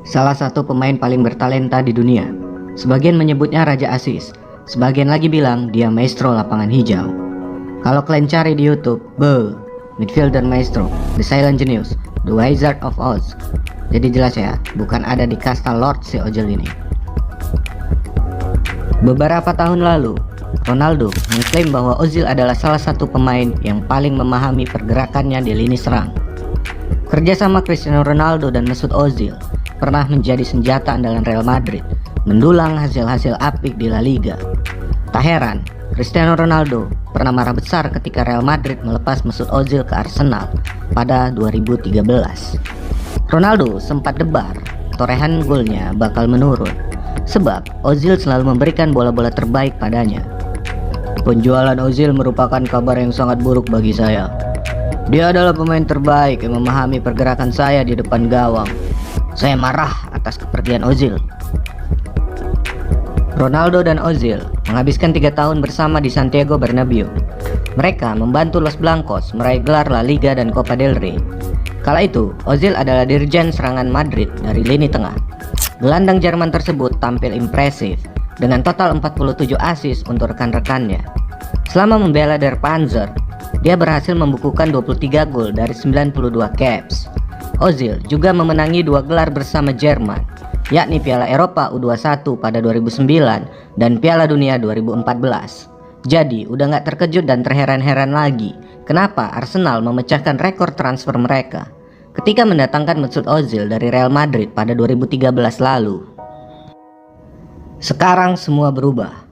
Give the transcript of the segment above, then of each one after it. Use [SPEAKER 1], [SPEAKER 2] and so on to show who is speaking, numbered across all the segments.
[SPEAKER 1] salah satu pemain paling bertalenta di dunia. Sebagian menyebutnya Raja Asis, sebagian lagi bilang dia maestro lapangan hijau. Kalau kalian cari di YouTube, midfielder maestro, the silent genius, the Wizard of Oz. Jadi jelas ya, bukan ada di kasta Lord si Ozil ini. Beberapa tahun lalu, Ronaldo mengklaim bahwa Ozil adalah salah satu pemain yang paling memahami pergerakannya di lini serang. Kerjasama Cristiano Ronaldo dan Mesut Ozil pernah menjadi senjata andalan Real Madrid, mendulang hasil-hasil apik di La Liga. Tak heran, Cristiano Ronaldo pernah marah besar ketika Real Madrid melepas Mesut Ozil ke Arsenal pada 2013. Ronaldo sempat debar, torehan golnya bakal menurun, sebab Ozil selalu memberikan bola-bola terbaik padanya. Penjualan Ozil merupakan kabar yang sangat buruk bagi saya. Dia adalah pemain terbaik yang memahami pergerakan saya di depan gawang. Saya marah atas kepergian Ozil. Ronaldo dan Ozil menghabiskan 3 tahun bersama di Santiago Bernabeu. Mereka membantu Los Blancos meraih gelar La Liga dan Copa del Rey. Kala itu, Ozil adalah dirjen serangan Madrid dari lini tengah. Gelandang Jerman tersebut tampil impresif dengan total 47 assist untuk rekan-rekannya. Selama membela Der Panzer, dia berhasil membukukan 23 gol dari 92 caps. Ozil juga memenangi 2 gelar bersama Jerman, yakni Piala Eropa U21 pada 2009 dan Piala Dunia 2014. Jadi udah gak terkejut dan terheran-heran lagi kenapa Arsenal memecahkan rekor transfer mereka ketika mendatangkan Mesut Ozil dari Real Madrid pada 2013 lalu. Sekarang semua berubah.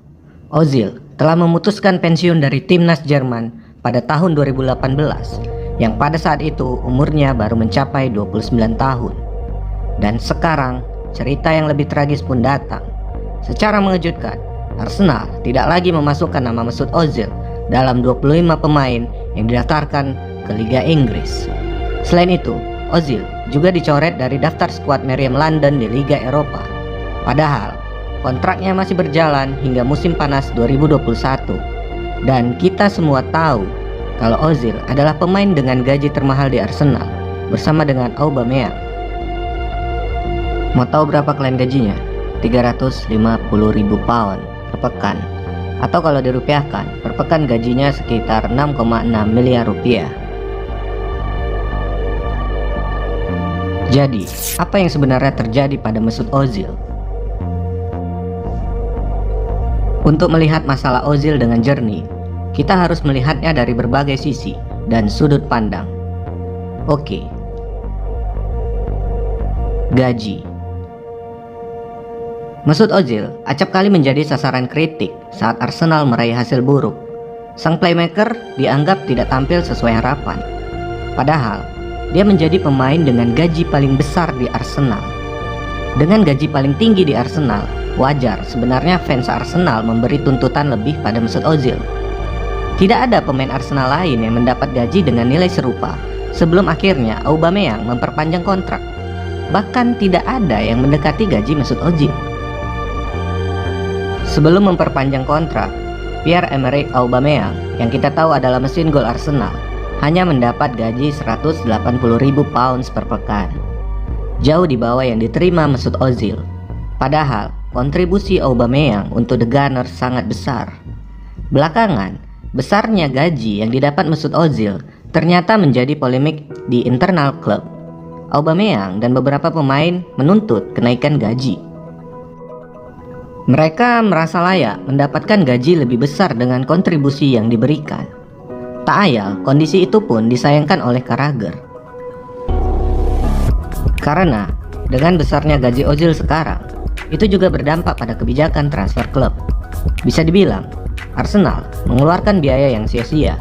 [SPEAKER 1] Ozil telah memutuskan pensiun dari timnas Jerman pada tahun 2018 yang pada saat itu umurnya baru mencapai 29 tahun. Dan sekarang cerita yang lebih tragis pun datang. Secara mengejutkan, Arsenal tidak lagi memasukkan nama Mesut Ozil dalam 25 pemain yang didaftarkan ke Liga Inggris. Selain itu, Ozil juga dicoret dari daftar skuad Meriam London di Liga Eropa. Padahal kontraknya masih berjalan hingga musim panas 2021. Dan kita semua tahu kalau Ozil adalah pemain dengan gaji termahal di Arsenal bersama dengan Aubameyang. Mau tahu berapa kalian gajinya? 350.000 pound per pekan, atau kalau dirupiahkan, per pekan gajinya sekitar 6,6 miliar rupiah. Jadi, apa yang sebenarnya terjadi pada Mesut Ozil? Untuk melihat masalah Ozil dengan jernih, kita harus melihatnya dari berbagai sisi dan sudut pandang. Oke. Gaji. Mesut Ozil acap kali menjadi sasaran kritik saat Arsenal meraih hasil buruk. Sang playmaker dianggap tidak tampil sesuai harapan. Padahal, dia menjadi pemain dengan gaji paling besar di Arsenal. Dengan gaji paling tinggi di Arsenal, wajar sebenarnya fans Arsenal memberi tuntutan lebih pada Mesut Ozil. Tidak ada pemain Arsenal lain yang mendapat gaji dengan nilai serupa sebelum akhirnya Aubameyang memperpanjang kontrak. Bahkan tidak ada yang mendekati gaji Mesut Ozil. Sebelum memperpanjang kontrak, Pierre-Emerick Aubameyang yang kita tahu adalah mesin gol Arsenal hanya mendapat gaji 180.000 pounds per pekan. Jauh di bawah yang diterima Mesut Ozil. Padahal kontribusi Aubameyang untuk The Gunners sangat besar. Belakangan, besarnya gaji yang didapat Mesut Ozil ternyata menjadi polemik di internal klub. Aubameyang dan beberapa pemain menuntut kenaikan gaji. Mereka merasa layak mendapatkan gaji lebih besar dengan kontribusi yang diberikan. Tak ayal, kondisi itu pun disayangkan oleh Carragher. Karena dengan besarnya gaji Ozil sekarang, itu juga berdampak pada kebijakan transfer klub. Bisa dibilang, Arsenal mengeluarkan biaya yang sia-sia.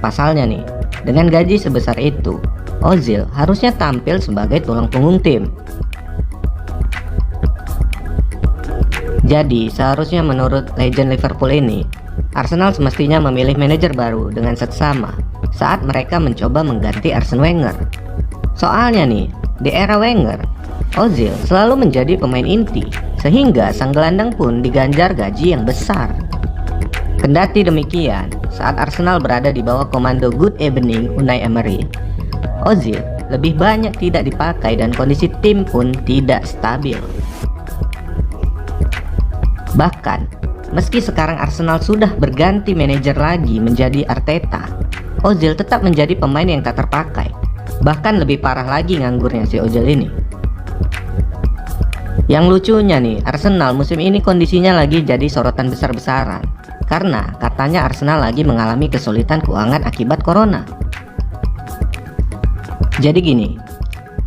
[SPEAKER 1] Pasalnya nih, dengan gaji sebesar itu, Ozil harusnya tampil sebagai tulang punggung tim. Jadi seharusnya menurut legend Liverpool ini, Arsenal semestinya memilih manajer baru dengan seksama saat mereka mencoba mengganti Arsene Wenger. Soalnya nih, di era Wenger, Ozil selalu menjadi pemain inti, sehingga sang gelandang pun diganjar gaji yang besar. Kendati demikian, saat Arsenal berada di bawah komando Good Evening Unai Emery, Ozil lebih banyak tidak dipakai dan kondisi tim pun tidak stabil. Bahkan, meski sekarang Arsenal sudah berganti manajer lagi menjadi Arteta, Ozil tetap menjadi pemain yang tak terpakai. Bahkan lebih parah lagi nganggurnya si Ozil ini. Yang lucunya nih, Arsenal musim ini kondisinya lagi jadi sorotan besar-besaran karena katanya Arsenal lagi mengalami kesulitan keuangan akibat corona. Jadi gini,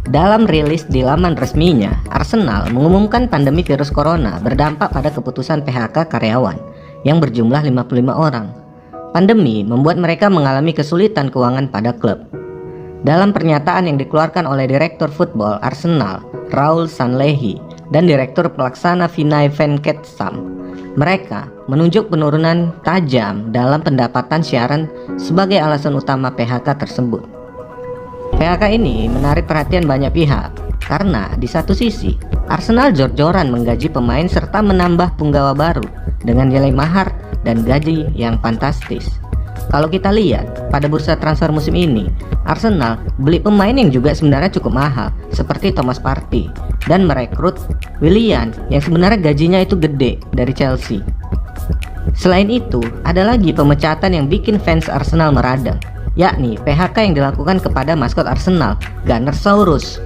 [SPEAKER 1] dalam rilis di laman resminya, Arsenal mengumumkan pandemi virus corona berdampak pada keputusan PHK karyawan yang berjumlah 55 orang. Pandemi membuat mereka mengalami kesulitan keuangan pada klub. Dalam pernyataan yang dikeluarkan oleh Direktur Football Arsenal, Raul Sanllehi, dan Direktur Pelaksana Vinay Venkatesam, mereka menunjuk penurunan tajam dalam pendapatan siaran sebagai alasan utama PHK tersebut. PHK ini menarik perhatian banyak pihak karena di satu sisi Arsenal jor-joran menggaji pemain serta menambah punggawa baru dengan nilai mahar dan gaji yang fantastis. Kalau kita lihat pada bursa transfer musim ini, Arsenal beli pemain yang juga sebenarnya cukup mahal seperti Thomas Partey dan merekrut Willian yang sebenarnya gajinya itu gede dari Chelsea. Selain itu, ada lagi pemecatan yang bikin fans Arsenal meradang, yakni PHK yang dilakukan kepada maskot Arsenal, Gunnersaurus.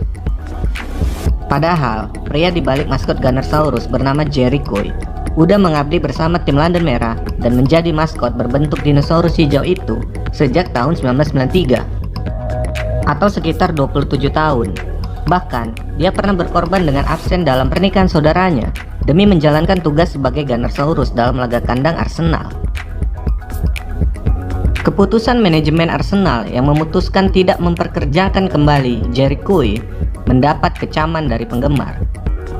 [SPEAKER 1] Padahal, pria di balik maskot Gunnersaurus bernama Jerry Coy udah mengabdi bersama tim London Merah dan menjadi maskot berbentuk dinosaurus hijau itu sejak tahun 1993 atau sekitar 27 tahun. Bahkan, dia pernah berkorban dengan absen dalam pernikahan saudaranya demi menjalankan tugas sebagai Gunnersaurus dalam laga kandang Arsenal. Keputusan manajemen Arsenal yang memutuskan tidak memperkerjakan kembali Jerry Coy mendapat kecaman dari penggemar.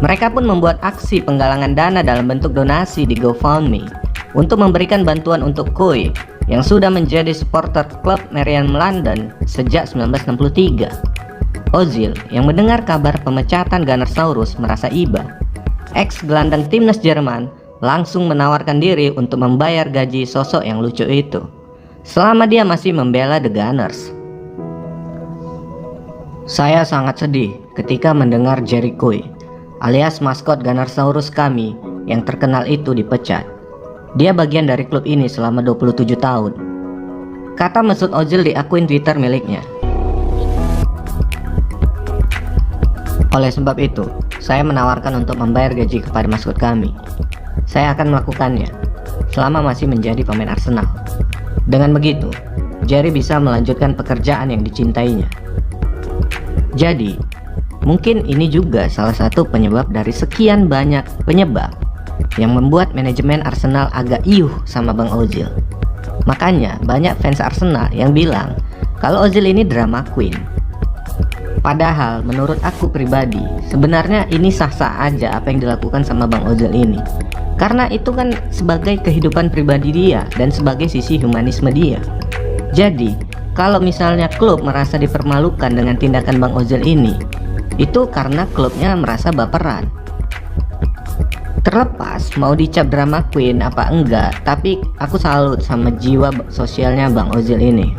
[SPEAKER 1] Mereka pun membuat aksi penggalangan dana dalam bentuk donasi di GoFundMe untuk memberikan bantuan untuk Coy yang sudah menjadi supporter klub Meriam London sejak 1963. Ozil yang mendengar kabar pemecatan Gunnersaurus merasa iba. Ex-gelandang timnas Jerman langsung menawarkan diri untuk membayar gaji sosok yang lucu itu selama dia masih membela The Gunners. Saya sangat sedih ketika mendengar Jerry Coy alias maskot Gunnersaurus kami yang terkenal itu dipecat. Dia bagian dari klub ini selama 27 tahun, kata Mesut Ozil di akun Twitter miliknya. Oleh sebab itu, saya menawarkan untuk membayar gaji kepada maskot kami. Saya akan melakukannya selama masih menjadi pemain Arsenal. Dengan begitu, Jerry bisa melanjutkan pekerjaan yang dicintainya. Jadi, mungkin ini juga salah satu penyebab dari sekian banyak penyebab yang membuat manajemen Arsenal agak iuh sama Bang Ozil. Makanya banyak fans Arsenal yang bilang kalau Ozil ini drama queen. Padahal menurut aku pribadi, sebenarnya ini sah-sah aja apa yang dilakukan sama Bang Ozil ini. Karena itu kan sebagai kehidupan pribadi dia dan sebagai sisi humanisme dia. Jadi, kalau misalnya klub merasa dipermalukan dengan tindakan Bang Ozil ini, itu karena klubnya merasa baperan. Terlepas mau dicap drama queen apa enggak, tapi aku salut sama jiwa sosialnya Bang Ozil ini.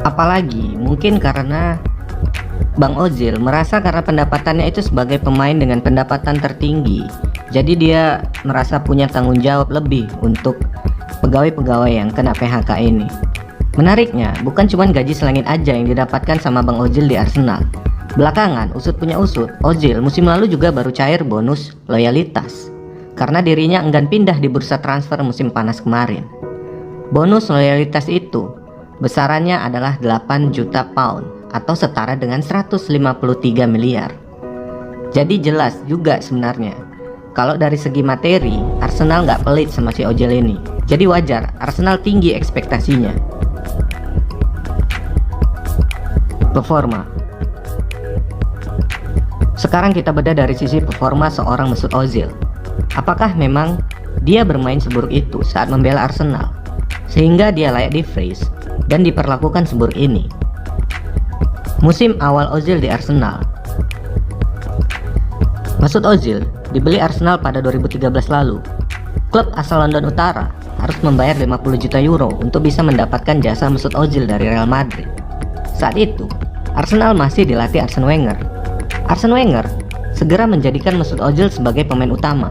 [SPEAKER 1] Apalagi mungkin karena Bang Ozil merasa karena pendapatannya itu sebagai pemain dengan pendapatan tertinggi, jadi dia merasa punya tanggung jawab lebih untuk pegawai-pegawai yang kena PHK ini. Menariknya, bukan cuma gaji selangit aja yang didapatkan sama Bang Ozil di Arsenal. Belakangan, usut punya usut, Ozil musim lalu juga baru cair bonus loyalitas karena dirinya enggan pindah di bursa transfer musim panas kemarin. Bonus loyalitas itu besarannya adalah 8 juta pound atau setara dengan 153 miliar. Jadi jelas juga sebenarnya kalau dari segi materi Arsenal nggak pelit sama si Ozil ini. Jadi wajar Arsenal tinggi ekspektasinya. Performa. Sekarang kita bedah dari sisi performa seorang Mesut Ozil. Apakah memang dia bermain seburuk itu saat membela Arsenal sehingga dia layak di freeze dan diperlakukan seburuk ini? Musim awal Ozil di Arsenal. Mesut Ozil dibeli Arsenal pada 2013 lalu. Klub asal London Utara harus membayar 50 juta euro untuk bisa mendapatkan jasa Mesut Ozil dari Real Madrid. Saat itu, Arsenal masih dilatih Arsene Wenger. Arsene Wenger segera menjadikan Mesut Ozil sebagai pemain utama.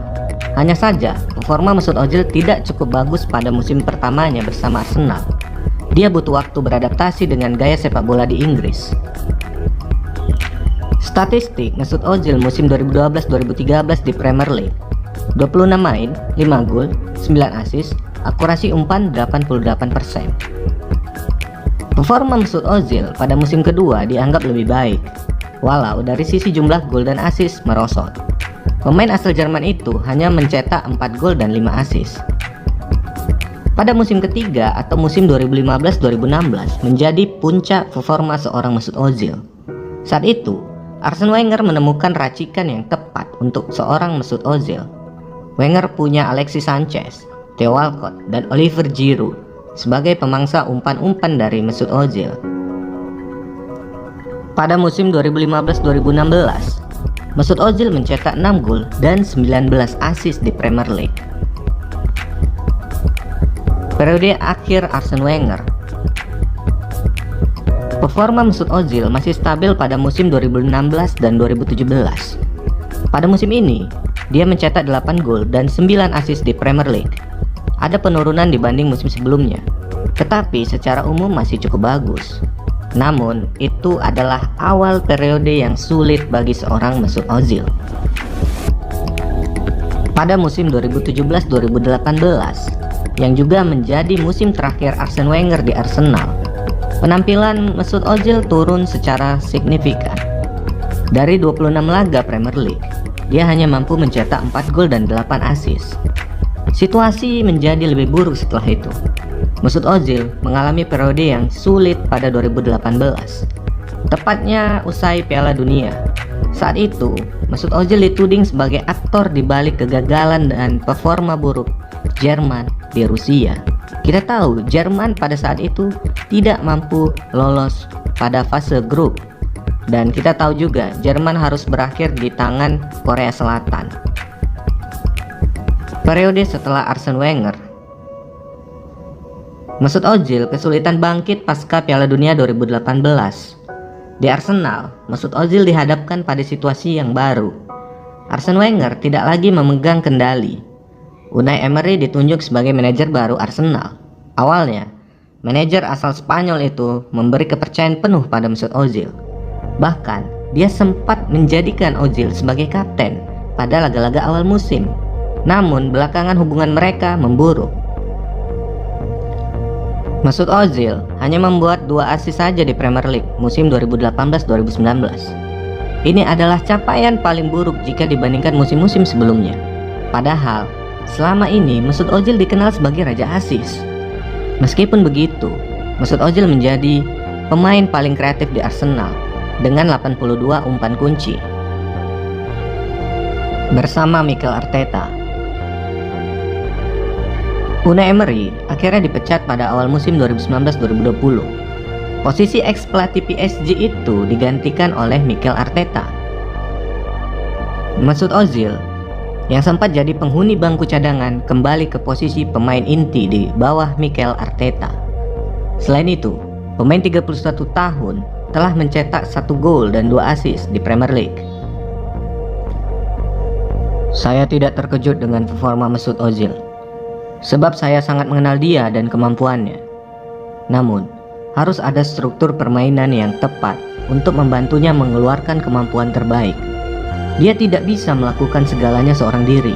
[SPEAKER 1] Hanya saja, performa Mesut Ozil tidak cukup bagus pada musim pertamanya bersama Arsenal. Dia butuh waktu beradaptasi dengan gaya sepak bola di Inggris. Statistik Mesut Ozil musim 2012-2013 di Premier League: 26 main, 5 gol, 9 assist, akurasi umpan 88%. Performa Mesut Ozil pada musim kedua dianggap lebih baik, walau dari sisi jumlah gol dan assist merosot. Pemain asal Jerman itu hanya mencetak 4 gol dan 5 assist. Pada musim ketiga atau musim 2015-2016 menjadi puncak performa seorang Mesut Ozil. Saat itu, Arsene Wenger menemukan racikan yang tepat untuk seorang Mesut Ozil. Wenger punya Alexis Sanchez, Theo Walcott, dan Oliver Giroud sebagai pemangsa umpan-umpan dari Mesut Ozil. Pada musim 2015-2016, Mesut Ozil mencetak 6 gol dan 19 assist di Premier League. Periode akhir Arsene Wenger. Performa Mesut Ozil masih stabil pada musim 2016 dan 2017. Pada musim ini, dia mencetak 8 gol dan 9 assist di Premier League. Ada penurunan dibanding musim sebelumnya, tetapi secara umum masih cukup bagus. Namun, itu adalah awal periode yang sulit bagi seorang Mesut Ozil. Pada musim 2017-2018, yang juga menjadi musim terakhir Arsene Wenger di Arsenal, penampilan Mesut Ozil turun secara signifikan. Dari 26 laga Premier League, dia hanya mampu mencetak 4 gol dan 8 assist. Situasi menjadi lebih buruk setelah itu. Mesut Ozil mengalami periode yang sulit pada 2018, tepatnya usai Piala Dunia. Saat itu, Mesut Ozil dituding sebagai aktor di balik kegagalan dan performa buruk Jerman di Rusia. Kita tahu Jerman pada saat itu tidak mampu lolos pada fase grup, dan kita tahu juga Jerman harus berakhir di tangan Korea Selatan. Periode setelah Arsene Wenger, Mesut Ozil kesulitan bangkit pasca Piala Dunia 2018. Di Arsenal, Mesut Ozil dihadapkan pada situasi yang baru. Arsene Wenger tidak lagi memegang kendali. Unai Emery ditunjuk sebagai manajer baru Arsenal. Awalnya, manajer asal Spanyol itu memberi kepercayaan penuh pada Mesut Ozil. Bahkan, dia sempat menjadikan Ozil sebagai kapten pada laga-laga awal musim. Namun, belakangan hubungan mereka memburuk. Mesut Ozil hanya membuat 2 assist saja di Premier League musim 2018-2019. Ini adalah capaian paling buruk jika dibandingkan musim-musim sebelumnya. Padahal, selama ini Mesut Ozil dikenal sebagai raja assist. Meskipun begitu, Mesut Ozil menjadi pemain paling kreatif di Arsenal dengan 82 umpan kunci. Bersama Mikel Arteta, Unai Emery akhirnya dipecat pada awal musim 2019-2020. Posisi ex-pelatih PSG itu digantikan oleh Mikel Arteta. Mesut Ozil yang sempat jadi penghuni bangku cadangan kembali ke posisi pemain inti di bawah Mikel Arteta. Selain itu, pemain 31 tahun telah mencetak 1 gol dan 2 assist di Premier League. Saya tidak terkejut dengan performa Mesut Ozil, sebab saya sangat mengenal dia dan kemampuannya. Namun, harus ada struktur permainan yang tepat untuk membantunya mengeluarkan kemampuan terbaik. Dia tidak bisa melakukan segalanya seorang diri,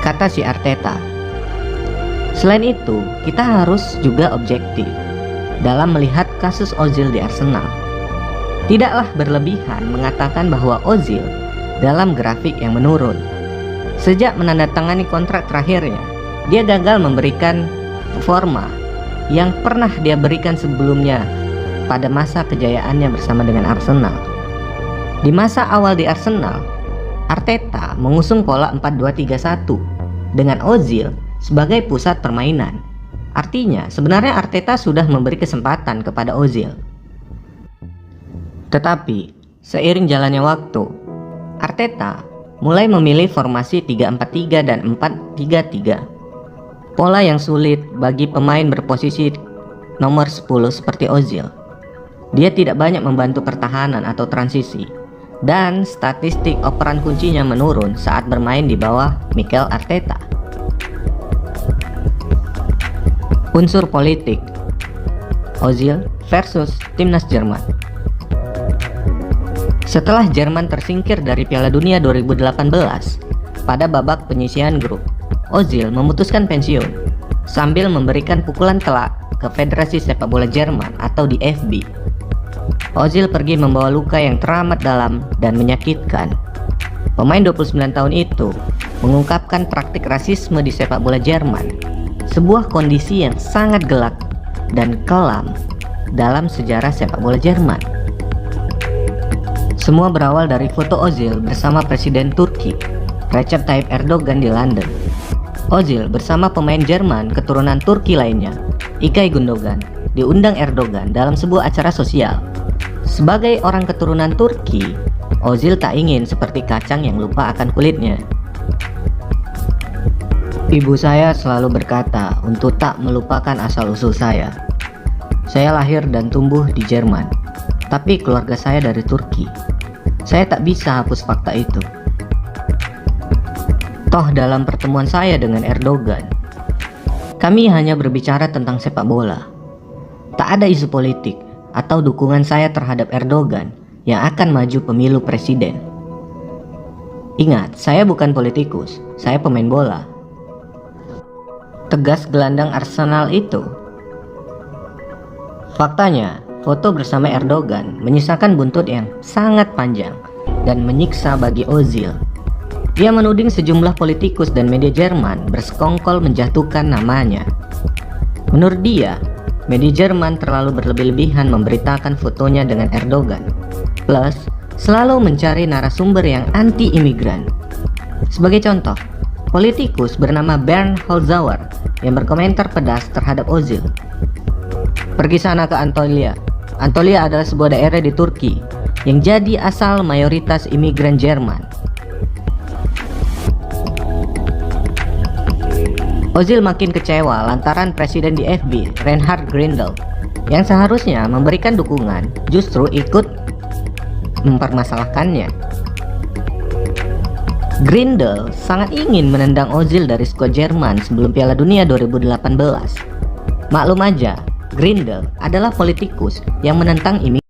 [SPEAKER 1] kata si Arteta. Selain itu, kita harus juga objektif dalam melihat kasus Ozil di Arsenal. Tidaklah berlebihan mengatakan bahwa Ozil dalam grafik yang menurun. Sejak menandatangani kontrak terakhirnya, dia gagal memberikan performa yang pernah dia berikan sebelumnya pada masa kejayaannya bersama dengan Arsenal. Di masa awal di Arsenal, Arteta mengusung pola 4-2-3-1 dengan Ozil sebagai pusat permainan. Artinya, sebenarnya Arteta sudah memberi kesempatan kepada Ozil. Tetapi, seiring jalannya waktu, Arteta mulai memilih formasi 3-4-3 dan 4-3-3. Pola yang sulit bagi pemain berposisi nomor 10 seperti Ozil. Dia tidak banyak membantu pertahanan atau transisi, dan statistik operan kuncinya menurun saat bermain di bawah Mikel Arteta. Unsur politik: Ozil versus Timnas Jerman. Setelah Jerman tersingkir dari Piala Dunia 2018 pada babak penyisihan grup, Ozil memutuskan pensiun sambil memberikan pukulan telak ke Federasi Sepak Bola Jerman atau DFB. Ozil pergi membawa luka yang teramat dalam dan menyakitkan. Pemain 29 tahun itu mengungkapkan praktik rasisme di sepak bola Jerman, sebuah kondisi yang sangat gelap dan kelam dalam sejarah sepak bola Jerman. Semua berawal dari foto Ozil bersama Presiden Turki Recep Tayyip Erdogan di London. Ozil bersama pemain Jerman keturunan Turki lainnya, İlkay Gündoğan, diundang Erdogan dalam sebuah acara sosial. Sebagai orang keturunan Turki, Ozil tak ingin seperti kacang yang lupa akan kulitnya. Ibu saya selalu berkata untuk tak melupakan asal-usul saya. Saya lahir dan tumbuh di Jerman, tapi keluarga saya dari Turki. Saya tak bisa hapus fakta itu. Toh dalam pertemuan saya dengan Erdogan, kami hanya berbicara tentang sepak bola. Tak ada isu politik atau dukungan saya terhadap Erdogan yang akan maju pemilu presiden. Ingat, saya bukan politikus, saya pemain bola. Tegas gelandang Arsenal itu. Faktanya, foto bersama Erdogan menyisakan buntut yang sangat panjang dan menyiksa bagi Ozil. Dia menuding sejumlah politikus dan media Jerman bersekongkol menjatuhkan namanya. Menurut dia, media Jerman terlalu berlebih-lebihan memberitakan fotonya dengan Erdogan, plus selalu mencari narasumber yang anti-imigran. Sebagai contoh, politikus bernama Bernd Holzhauer yang berkomentar pedas terhadap Ozil. Pergi sana ke Antalya. Antalya adalah sebuah daerah di Turki yang jadi asal mayoritas imigran Jerman. Ozil makin kecewa lantaran Presiden DFB Reinhard Grindel yang seharusnya memberikan dukungan justru ikut mempermasalahkannya. Grindel sangat ingin menendang Ozil dari skuad Jerman sebelum Piala Dunia 2018. Maklum aja, Grindel adalah politikus yang menentang imigran.